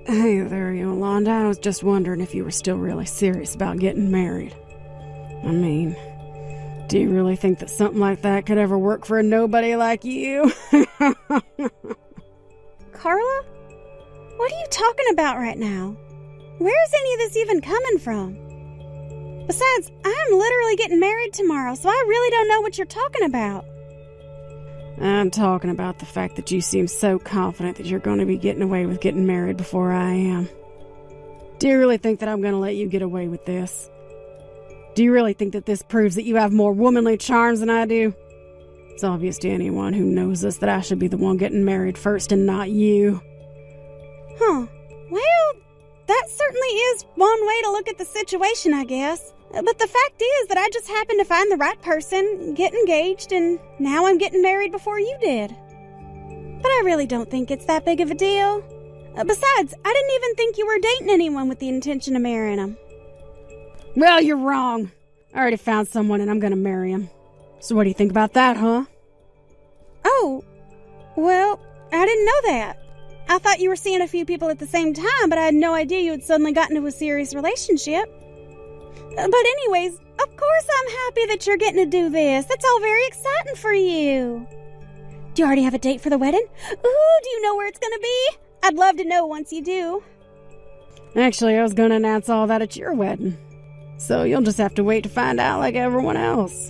Hey there, Yolanda. I was just wondering if you were still really serious about getting married. I mean, do you really think that something like that could ever work for a nobody like you? Carla? What are you talking about right now? Where's any of this even coming from? Besides, I'm literally getting married tomorrow, so I really don't know what you're talking about. I'm talking about the fact that you seem so confident that you're going to be getting away with getting married before I am. Do you really think that I'm going to let you get away with this? Do you really think that this proves that you have more womanly charms than I do? It's obvious to anyone who knows us that I should be the one getting married first and not you. Huh. Well, that certainly is one way to look at the situation, I guess. But the fact is that I just happened to find the right person, get engaged, and now I'm getting married before you did. But I really don't think it's that big of a deal. Besides, I didn't even think you were dating anyone with the intention of marrying him. Well, you're wrong. I already found someone and I'm gonna marry him. So what do you think about that, huh? Oh, well, I didn't know that. I thought you were seeing a few people at the same time, but I had no idea you had suddenly gotten into a serious relationship. But anyways, of course I'm happy that you're getting to do this. That's all very exciting for you. Do you already have a date for the wedding? Ooh, do you know where it's gonna be? I'd love to know once you do. Actually, I was gonna announce all that at your wedding. So you'll just have to wait to find out like everyone else.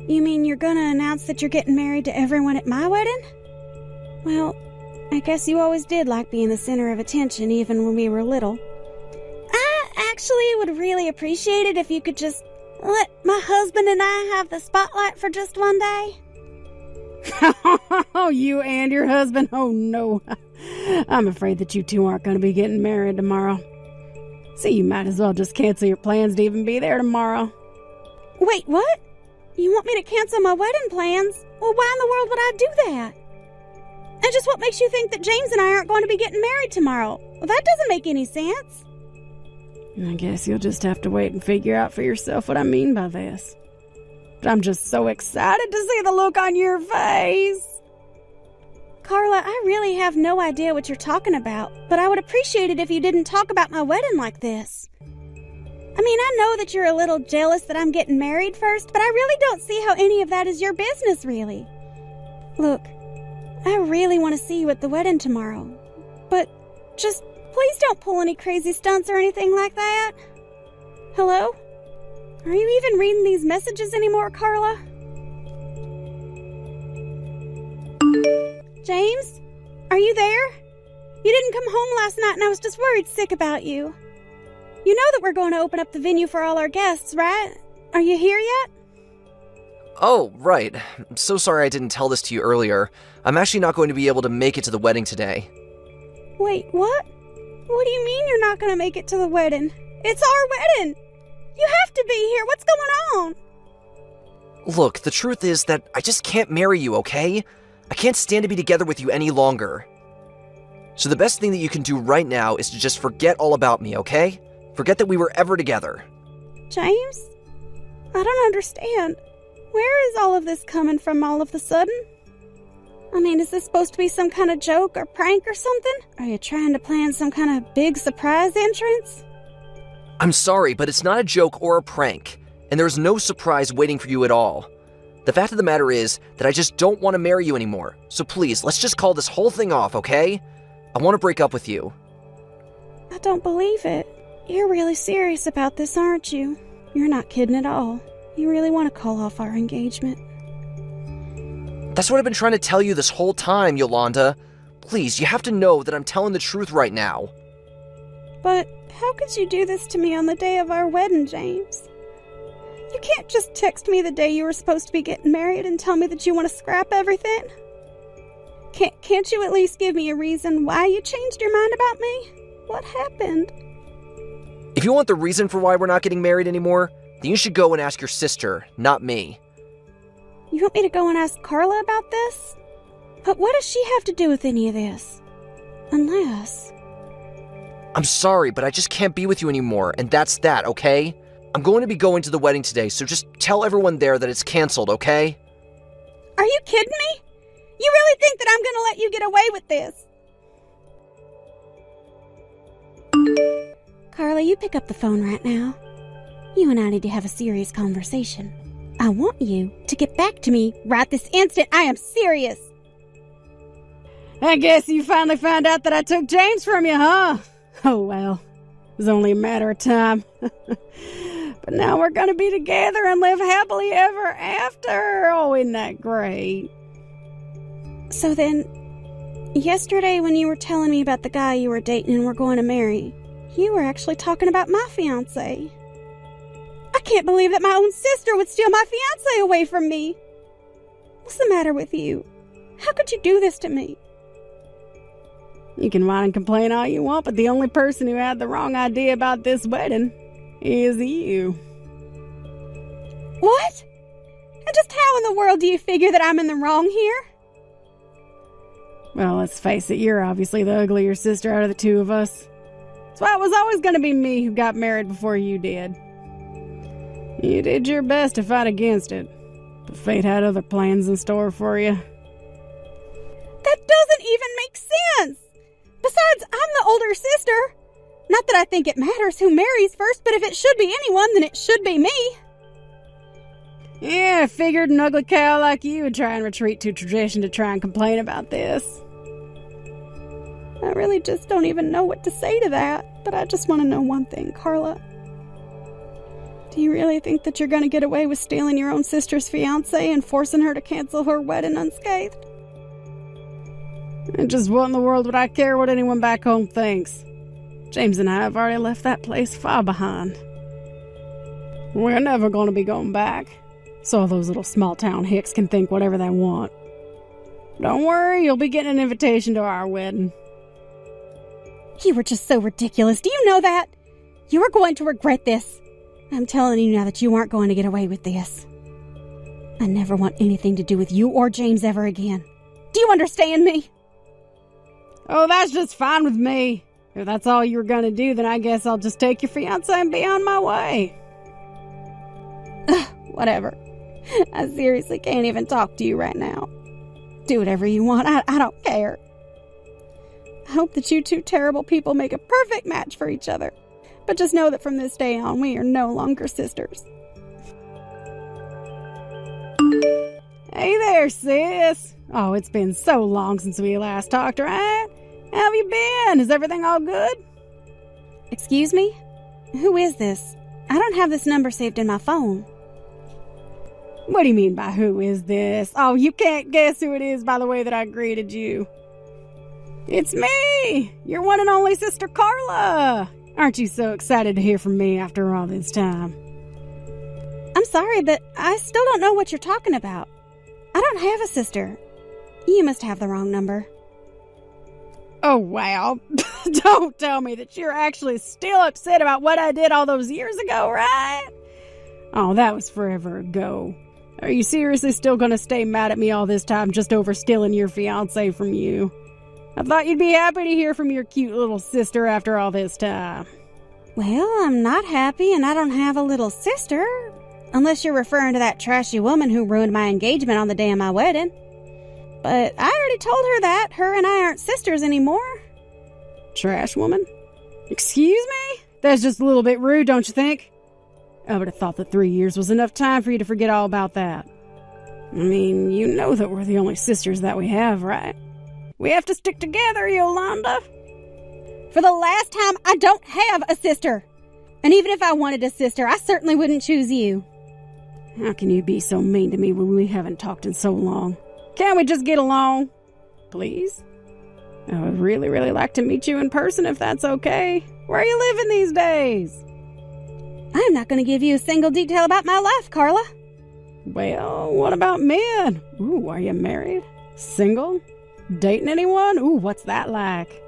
You mean you're gonna announce that you're getting married to everyone at my wedding? Well, I guess you always did like being the center of attention even when we were little. I actually would really appreciate it if you could just let my husband and I have the spotlight for just one day. Oh, you and your husband? Oh, no. I'm afraid that you two aren't going to be getting married tomorrow. So you might as well just cancel your plans to even be there tomorrow. Wait, what? You want me to cancel my wedding plans? Well, why in the world would I do that? And just what makes you think that James and I aren't going to be getting married tomorrow? Well, that doesn't make any sense. I guess you'll just have to wait and figure out for yourself what I mean by this. But I'm just so excited to see the look on your face. Carla, I really have no idea what you're talking about, but I would appreciate it if you didn't talk about my wedding like this. I mean, I know that you're a little jealous that I'm getting married first, but I really don't see how any of that is your business, really. Look, I really want to see you at the wedding tomorrow, but just please don't pull any crazy stunts or anything like that. Hello? Are you even reading these messages anymore, Carla? James? Are you there? You didn't come home last night and I was just worried sick about you. You know that we're going to open up the venue for all our guests, right? Are you here yet? Oh, right. I'm so sorry I didn't tell this to you earlier. I'm actually not going to be able to make it to the wedding today. Wait, what? What do you mean you're not going to make it to the wedding? It's our wedding! You have to be here! What's going on? Look, the truth is that I just can't marry you, okay? I can't stand to be together with you any longer. So the best thing that you can do right now is to just forget all about me, okay? Forget that we were ever together. James? I don't understand. Where is all of this coming from all of a sudden? I mean, is this supposed to be some kind of joke or prank or something? Are you trying to plan some kind of big surprise entrance? I'm sorry, but it's not a joke or a prank, and there's no surprise waiting for you at all. The fact of the matter is that I just don't want to marry you anymore, so please, let's just call this whole thing off, okay? I want to break up with you. I don't believe it. You're really serious about this, aren't you? You're not kidding at all. You really want to call off our engagement. That's what I've been trying to tell you this whole time, Yolanda. Please, you have to know that I'm telling the truth right now. But how could you do this to me on the day of our wedding, James? You can't just text me the day you were supposed to be getting married and tell me that you want to scrap everything. Can't you at least give me a reason why you changed your mind about me? What happened? If you want the reason for why we're not getting married anymore, then you should go and ask your sister, not me. You want me to go and ask Carla about this? But what does she have to do with any of this? Unless... I'm sorry, but I just can't be with you anymore, and that's that, okay? I'm going to be going to the wedding today, so just tell everyone there that it's canceled, okay? Are you kidding me? You really think that I'm going to let you get away with this? Carla, you pick up the phone right now. You and I need to have a serious conversation. I want you to get back to me right this instant. I am serious. I guess you finally found out that I took James from you, huh? Oh, well. It was only a matter of time. But now we're going to be together and live happily ever after. Oh, isn't that great? So then, yesterday when you were telling me about the guy you were dating and were going to marry, you were actually talking about my fiancé. I can't believe that my own sister would steal my fiancé away from me. What's the matter with you? How could you do this to me? You can whine and complain all you want, but the only person who had the wrong idea about this wedding is you. What? And just how in the world do you figure that I'm in the wrong here? Well, let's face it, you're obviously the uglier sister out of the two of us. So it was always going to be me who got married before you did. You did your best to fight against it, but fate had other plans in store for you. That doesn't even make sense! Besides, I'm the older sister. Not that I think it matters who marries first, but if it should be anyone, then it should be me. Yeah, I figured an ugly cow like you would try and retreat to tradition to try and complain about this. I really just don't even know what to say to that, but I just want to know one thing, Carla. Do you really think that you're going to get away with stealing your own sister's fiancé and forcing her to cancel her wedding unscathed? And just what in the world would I care what anyone back home thinks? James and I have already left that place far behind. We're never going to be going back, so all those little small-town hicks can think whatever they want. Don't worry, you'll be getting an invitation to our wedding. You were just so ridiculous. Do you know that? You are going to regret this. I'm telling you now that you aren't going to get away with this. I never want anything to do with you or James ever again. Do you understand me? Oh, that's just fine with me. If that's all you were going to do, then I guess I'll just take your fiancé and be on my way. Whatever. I seriously can't even talk to you right now. Do whatever you want. I don't care. I hope that you two terrible people make a perfect match for each other. But just know that from this day on, we are no longer sisters. Hey there, sis. Oh, it's been so long since we last talked, right? How have you been? Is everything all good? Excuse me? Who is this? I don't have this number saved in my phone. What do you mean by who is this? Oh, you can't guess who it is by the way that I greeted you. It's me, your one and only sister Carla. Aren't you so excited to hear from me after all this time? I'm sorry, but I still don't know what you're talking about. I don't have a sister. You must have the wrong number. Oh, wow. Don't tell me that you're actually still upset about what I did all those years ago, right? Oh, that was forever ago. Are you seriously still going to stay mad at me all this time just over stealing your fiancé from you? I thought you'd be happy to hear from your cute little sister after all this time. Well, I'm not happy and I don't have a little sister. Unless you're referring to that trashy woman who ruined my engagement on the day of my wedding. But I already told her that her and I aren't sisters anymore. Trash woman? Excuse me? That's just a little bit rude, don't you think? I would have thought that 3 years was enough time for you to forget all about that. I mean, you know that we're the only sisters that we have, right? We have to stick together, Yolanda. For the last time, I don't have a sister. And even if I wanted a sister, I certainly wouldn't choose you. How can you be so mean to me when we haven't talked in so long? Can't we just get along? Please? I would really, really like to meet you in person if that's okay. Where are you living these days? I'm not going to give you a single detail about my life, Carla. Well, what about men? Ooh, are you married? Single? Dating anyone? Ooh, what's that like?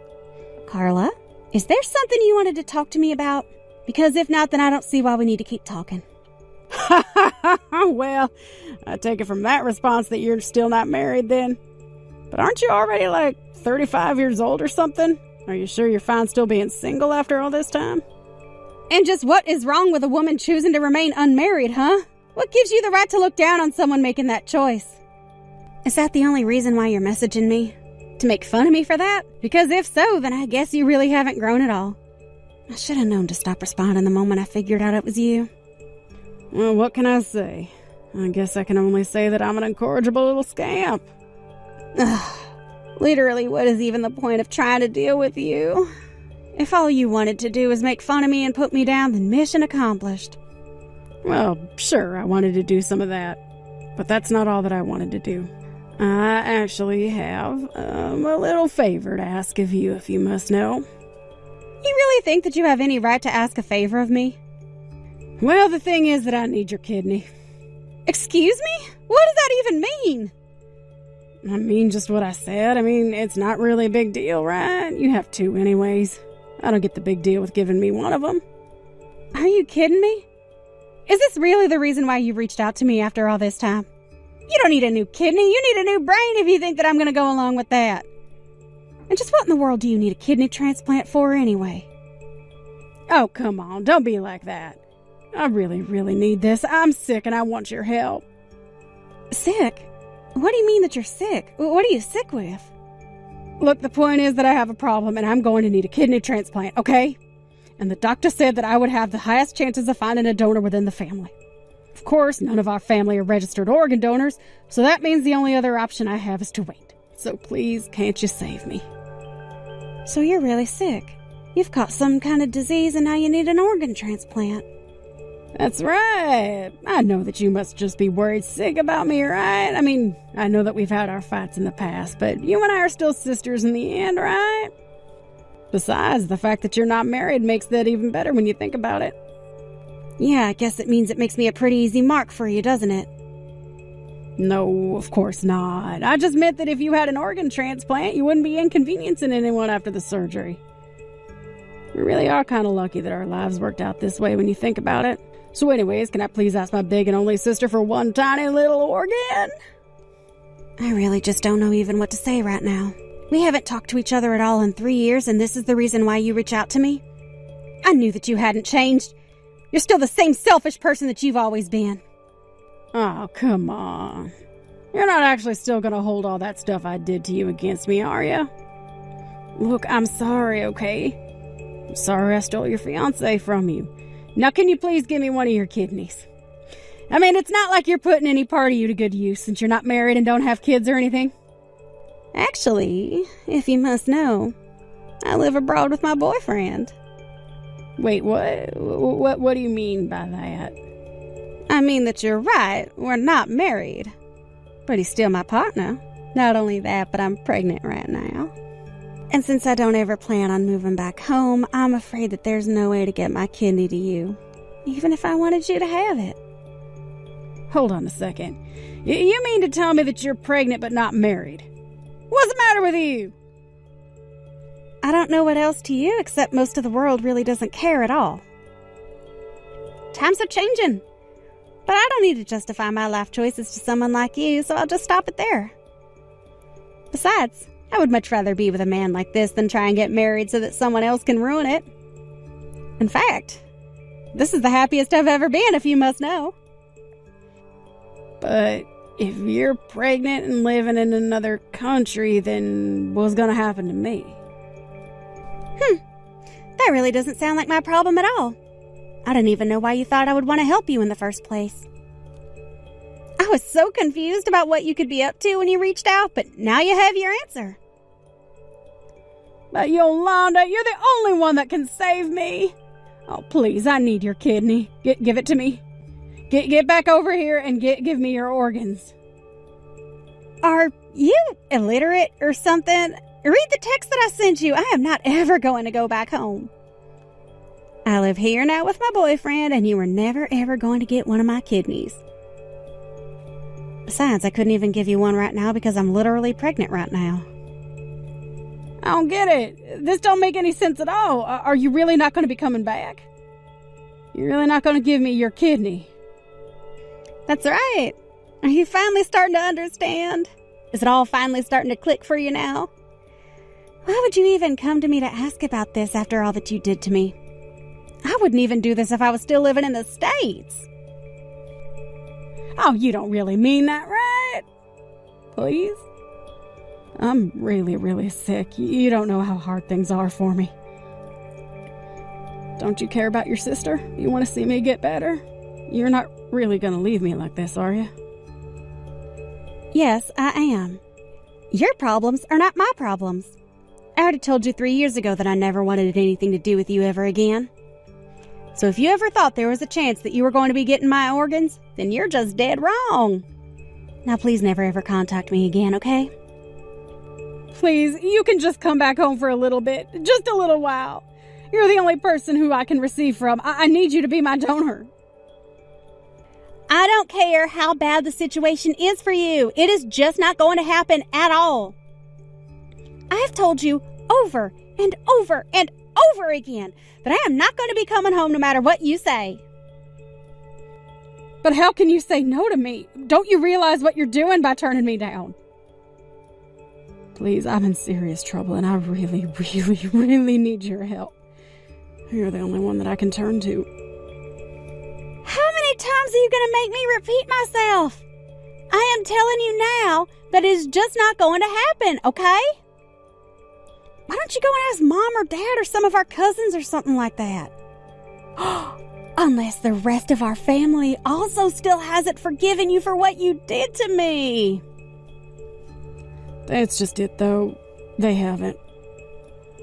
Carla, is there something you wanted to talk to me about? Because if not, then I don't see why we need to keep talking. Well, I take it from that response that you're still not married then. But aren't you already like 35 years old or something? Are you sure you're fine still being single after all this time? And just what is wrong with a woman choosing to remain unmarried, huh? What gives you the right to look down on someone making that choice? Is that the only reason why you're messaging me? To make fun of me for that? Because if so, then I guess you really haven't grown at all. I should have known to stop responding the moment I figured out it was you. Well, what can I say? I guess I can only say that I'm an incorrigible little scamp. Ugh. Literally, what is even the point of trying to deal with you? If all you wanted to do was make fun of me and put me down, then mission accomplished. Well, sure, I wanted to do some of that. But that's not all that I wanted to do. I actually have a little favor to ask of you, if you must know. You really think that you have any right to ask a favor of me? Well, the thing is that I need your kidney. Excuse me? What does that even mean? I mean just what I said. I mean, it's not really a big deal, right? You have two anyways. I don't get the big deal with giving me one of them. Are you kidding me? Is this really the reason why you reached out to me after all this time? You don't need a new kidney. You need a new brain if you think that I'm going to go along with that. And just what in the world do you need a kidney transplant for anyway? Oh, come on. Don't be like that. I really, really need this. I'm sick and I want your help. Sick? What do you mean that you're sick? What are you sick with? Look, the point is that I have a problem and I'm going to need a kidney transplant, okay? And the doctor said that I would have the highest chances of finding a donor within the family. Of course, none of our family are registered organ donors, so that means the only other option I have is to wait. So please, can't you save me? So you're really sick. You've caught some kind of disease and now you need an organ transplant. That's right. I know that you must just be worried sick about me, right? I mean, I know that we've had our fights in the past, but you and I are still sisters in the end, right? Besides, the fact that you're not married makes that even better when you think about it. Yeah, I guess it means it makes me a pretty easy mark for you, doesn't it? No, of course not. I just meant that if you had an organ transplant, you wouldn't be inconveniencing anyone after the surgery. We really are kind of lucky that our lives worked out this way when you think about it. So anyways, can I please ask my big and only sister for one tiny little organ? I really just don't know even what to say right now. We haven't talked to each other at all in 3 years, and this is the reason why you reach out to me? I knew that you hadn't changed. You're still the same selfish person that you've always been. Oh, come on. You're not actually still going to hold all that stuff I did to you against me, are you? Look, I'm sorry, okay? I'm sorry I stole your fiancé from you. Now can you please give me one of your kidneys? I mean, it's not like you're putting any part of you to good use since you're not married and don't have kids or anything. Actually, if you must know, I live abroad with my boyfriend. Wait, what? What do you mean by that? I mean that you're right, we're not married. But he's still my partner. Not only that, but I'm pregnant right now. And since I don't ever plan on moving back home, I'm afraid that there's no way to get my kidney to you, even if I wanted you to have it. Hold on a second. You mean to tell me that you're pregnant but not married? What's the matter with you? I don't know what else to you, except most of the world really doesn't care at all. Times are changing. But I don't need to justify my life choices to someone like you, so I'll just stop it there. Besides, I would much rather be with a man like this than try and get married so that someone else can ruin it. In fact, this is the happiest I've ever been, if you must know. But if you're pregnant and living in another country, then what's gonna happen to me? That really doesn't sound like my problem at all. I didn't even know why you thought I would want to help you in the first place. I was so confused about what you could be up to when you reached out, but now you have your answer. But Yolanda, you're the only one that can save me. Oh, please, I need your kidney. Give it to me. Get back over here and give me your organs. Are you illiterate or something? Read the text that I sent you. I am not ever going to go back home. I live here now with my boyfriend, and you were never ever going to get one of my kidneys. Besides, I couldn't even give you one right now because I'm literally pregnant right now. I don't get it. This don't make any sense at all. Are you really not going to be coming back? You're really not going to give me your kidney? That's right. Are you finally starting to understand? Is it all finally starting to click for you now? Why would you even come to me to ask about this after all that you did to me? I wouldn't even do this if I was still living in the States. Oh, you don't really mean that, right? Please? I'm really, really sick. You don't know how hard things are for me. Don't you care about your sister? You want to see me get better? You're not really going to leave me like this, are you? Yes, I am. Your problems are not my problems. I already told you 3 years ago that I never wanted anything to do with you ever again. So if you ever thought there was a chance that you were going to be getting my organs, then you're just dead wrong. Now please never ever contact me again, okay? Please, you can just come back home for a little bit. Just a little while. You're the only person who I can receive from. I need you to be my donor. I don't care how bad the situation is for you. It is just not going to happen at all. I have told you over and over and over again that I am not going to be coming home no matter what you say. But how can you say no to me? Don't you realize what you're doing by turning me down? Please, I'm in serious trouble and I really, really, really need your help. You're the only one that I can turn to. How many times are you going to make me repeat myself? I am telling you now that it is just not going to happen, okay? Why don't you go and ask Mom or Dad or some of our cousins or something like that? Unless the rest of our family also still hasn't forgiven you for what you did to me. That's just it, though. They haven't.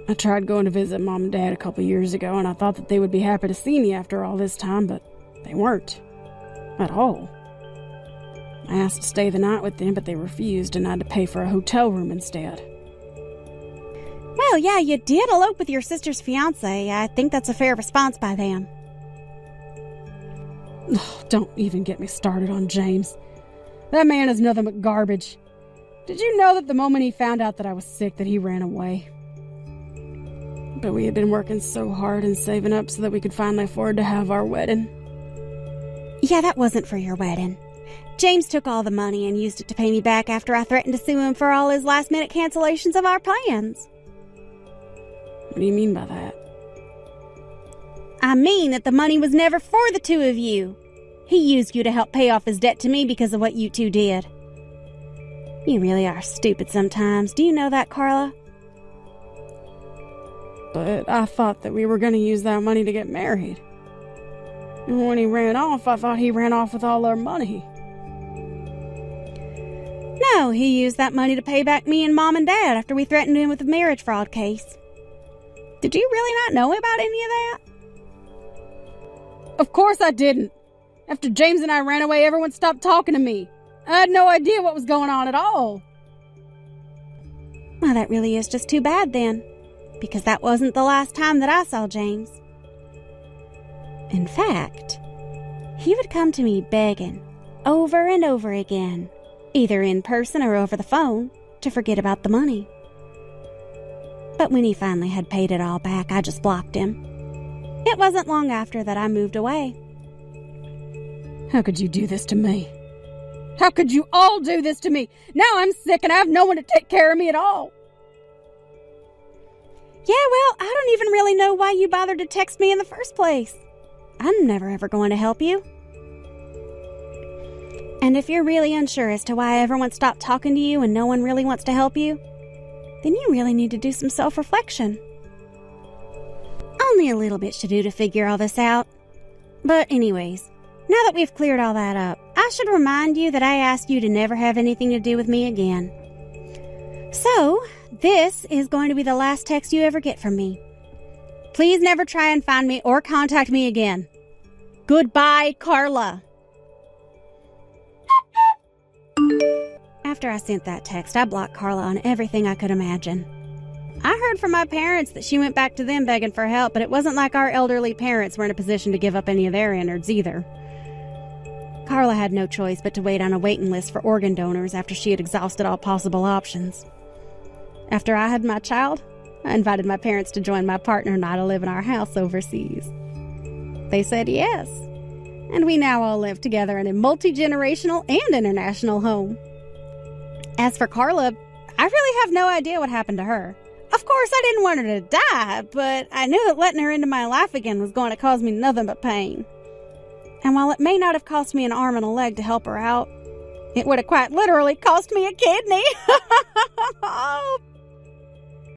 I tried going to visit Mom and Dad a couple years ago, and I thought that they would be happy to see me after all this time, but they weren't. At all. I asked to stay the night with them, but they refused, and I had to pay for a hotel room instead. Well, yeah, you did elope with your sister's fiancé. I think that's a fair response by them. Don't even get me started on James. That man is nothing but garbage. Did you know that the moment he found out that I was sick that he ran away? But we had been working so hard and saving up so that we could finally afford to have our wedding. Yeah, that wasn't for your wedding. James took all the money and used it to pay me back after I threatened to sue him for all his last-minute cancellations of our plans. What do you mean by that? I mean that the money was never for the two of you. He used you to help pay off his debt to me because of what you two did. You really are stupid sometimes. Do you know that, Carla? But I thought that we were going to use that money to get married. And when he ran off, I thought he ran off with all our money. No, he used that money to pay back me and Mom and Dad after we threatened him with a marriage fraud case. Did you really not know about any of that? Of course I didn't. After James and I ran away, everyone stopped talking to me. I had no idea what was going on at all. Well, that really is just too bad then, because that wasn't the last time that I saw James. In fact, he would come to me begging over and over again, either in person or over the phone, to forget about the money. But when he finally had paid it all back, I just blocked him. It wasn't long after that I moved away. How could you do this to me? How could you all do this to me? Now I'm sick and I have no one to take care of me at all. Yeah, well, I don't even really know why you bothered to text me in the first place. I'm never ever going to help you. And if you're really unsure as to why everyone stopped talking to you and no one really wants to help you, then you really need to do some self-reflection. Only a little bit to do to figure all this out. But anyways, now that we've cleared all that up, I should remind you that I asked you to never have anything to do with me again. So, this is going to be the last text you ever get from me. Please never try and find me or contact me again. Goodbye, Carla. After I sent that text, I blocked Carla on everything I could imagine. I heard from my parents that she went back to them begging for help, but it wasn't like our elderly parents were in a position to give up any of their innards either. Carla had no choice but to wait on a waiting list for organ donors after she had exhausted all possible options. After I had my child, I invited my parents to join my partner and I to live in our house overseas. They said yes, and we now all live together in a multi-generational and international home. As for Carla, I really have no idea what happened to her. Of course, I didn't want her to die, but I knew that letting her into my life again was going to cause me nothing but pain. And while it may not have cost me an arm and a leg to help her out, it would have quite literally cost me a kidney. Oh,